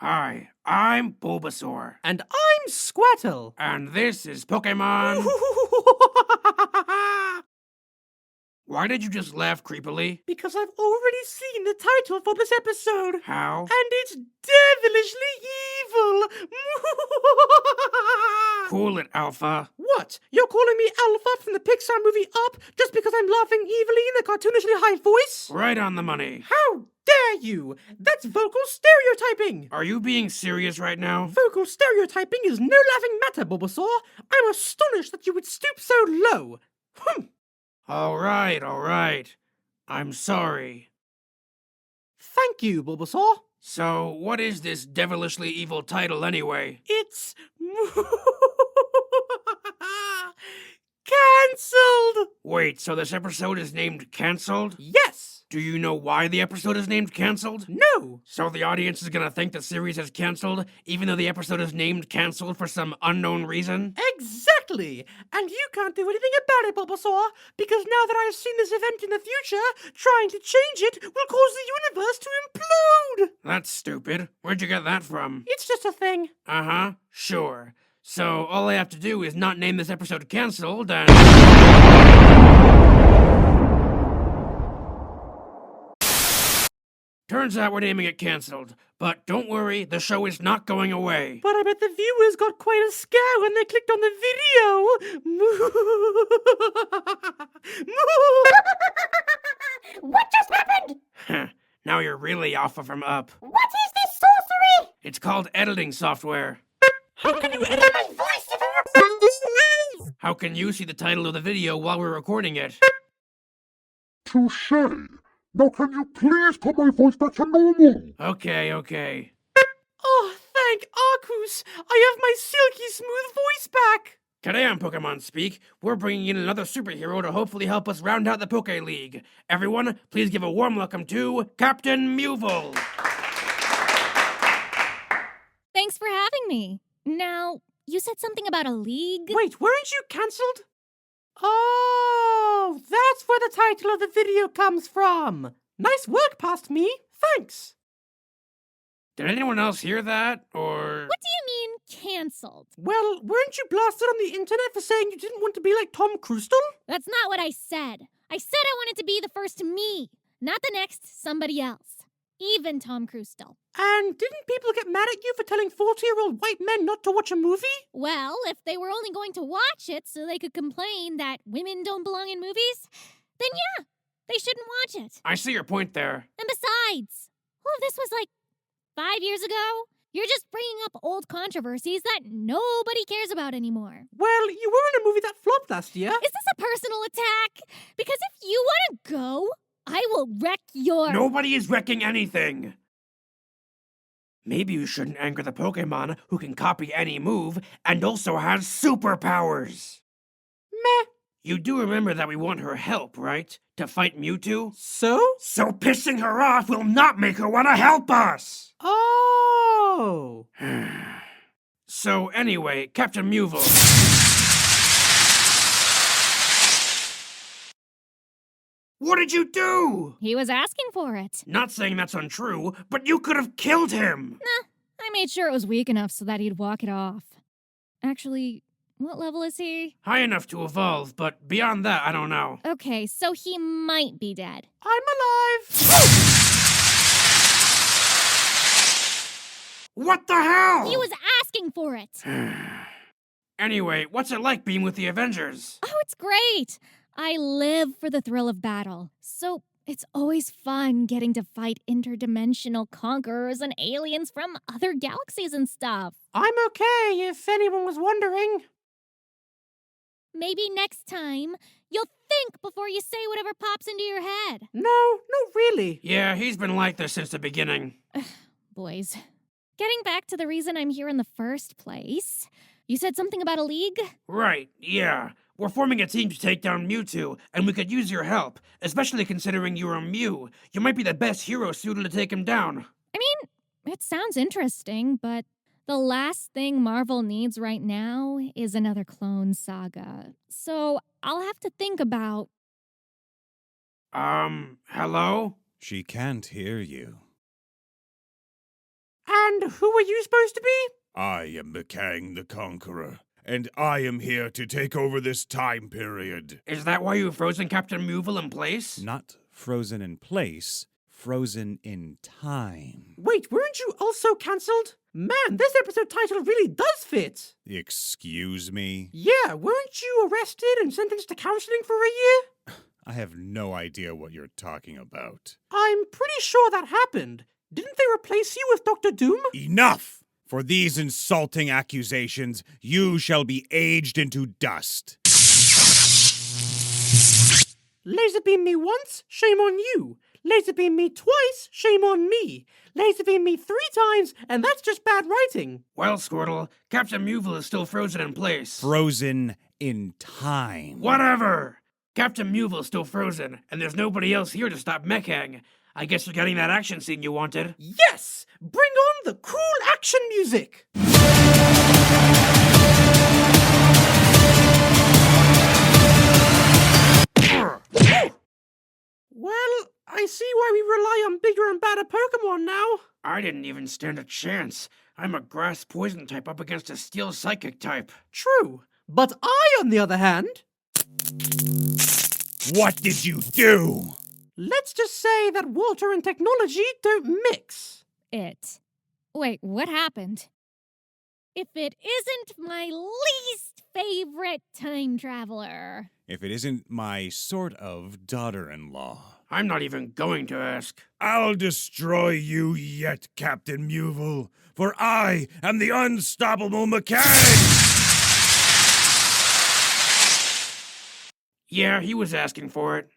Hi, I'm Bulbasaur. And I'm Squirtle. And this is Pokemon. Why did you just laugh creepily? Because I've already seen the title for this episode. How? And it's devilishly evil. Cool it, Alpha. What? You're calling me Alpha from the Pixar movie Up just because I'm laughing evilly in a cartoonishly high voice? Right on the money. How dare you? That's vocal stereotyping. Are you being serious right now? Vocal stereotyping is no laughing matter, Bulbasaur. I'm astonished that you would stoop so low. All right. I'm sorry. Thank you, Bulbasaur. So, what is this devilishly evil title anyway? It's cancelled. Wait, so this episode is named Cancelled? Yes. Do you know why the episode is named Cancelled? No. So the audience is gonna think the series is cancelled, even though the episode is named Cancelled for some unknown reason? Exactly. And you can't do anything about it, Bulbasaur, because now that I've seen this event in the future, trying to change it will cause the universe to implode. That's stupid. Where'd you get that from? It's just a thing. Uh-huh, sure. So all I have to do is not name this episode Cancelled and... Turns out we're naming it Cancelled. But don't worry, the show is not going away. But I bet the viewers got quite a scare when they clicked on the video. What just happened? Now you're really Alpha from Up. What is this sorcery? It's called editing software. How can you edit My voice if it looks this nice. How can you see the title of the video while we're recording it? Touché! Now can you please put my voice back to normal? Okay. Oh, thank Arcus! I have my silky smooth voice back! Today on Pokemon Speak, we're bringing in another superhero to hopefully help us round out the Poke League. Everyone, please give a warm welcome to Captain Mewvil! Thanks for having me. Now, you said something about a league? Wait, weren't you cancelled? Oh, that's where the title of the video comes from. Nice work, past me. Thanks. Did anyone else hear that, or... What do you mean, cancelled? Well, weren't you blasted on the internet for saying you didn't want to be like Tom Crustle? That's not what I said. I said I wanted to be the first me, not the next somebody else. Even Tom Crustle. And didn't people get mad at you for telling 40-year-old white men not to watch a movie? Well, if they were only going to watch it so they could complain that women don't belong in movies, then yeah, they shouldn't watch it. I see your point there. And besides, all of this was like 5 years ago. You're just bringing up old controversies that nobody cares about anymore. Well, you were in a movie that flopped last year. Is this a personal attack? Because if you want to go, I will wreck your... Nobody is wrecking anything! Maybe you shouldn't anger the Pokemon who can copy any move and also has superpowers! Meh. You do remember that we want her help, right? To fight Mewtwo? So? So pissing her off will not make her want to help us! Oh. So anyway, Captain Mewvil... What did you do? He was asking for it. Not saying that's untrue, but you could have killed him! I made sure it was weak enough so that he'd walk it off. Actually, what level is he? High enough to evolve, but beyond that, I don't know. Okay, so he might be dead. I'm alive. What the hell? He was asking for it. Anyway, what's it like being with the Avengers? Oh, it's great. I live for the thrill of battle. So it's always fun getting to fight interdimensional conquerors and aliens from other galaxies and stuff. I'm okay, if anyone was wondering. Maybe next time, you'll think before you say whatever pops into your head. No, not really. Yeah, he's been like this since the beginning. Boys. Getting back to the reason I'm here in the first place, you said something about a league? Right, yeah. We're forming a team to take down Mewtwo, and we could use your help, especially considering you're a Mew. You might be the best hero suited to take him down. I mean, it sounds interesting, but the last thing Marvel needs right now is another clone saga. So I'll have to think about... Hello? She can't hear you. And who are you supposed to be? I am Mekang the Conqueror, and I am here to take over this time period. Is that why you've frozen Captain Mewville in place? Not frozen in place, frozen in time. Wait, weren't you also cancelled? Man, this episode title really does fit. Excuse me? Yeah, weren't you arrested and sentenced to counseling for a year? I have no idea what you're talking about. I'm pretty sure that happened. Didn't they replace you with Dr. Doom? Enough! For these insulting accusations, you shall be aged into dust. Laser beam me once, shame on you. Laser beam me twice, shame on me. Laser beam me 3 times, and that's just bad writing. Well, Squirtle, Captain Mewville is still frozen in place. Frozen in time. Whatever! Captain Mewville's still frozen, and there's nobody else here to stop Mekang. I guess you're getting that action scene you wanted. Yes! Bring on the cool action music! Well, I see why we rely on bigger and badder Pokemon now. I didn't even stand a chance. I'm a grass poison type up against a steel psychic type. True, but I, on the other hand... What did you do? Let's just say that water and technology don't mix. Wait, what happened? If it isn't my least favorite time traveler. If it isn't my sort of daughter-in-law. I'm not even going to ask. I'll destroy you yet, Captain Mewville, for I am the unstoppable Mekang! Yeah, he was asking for it.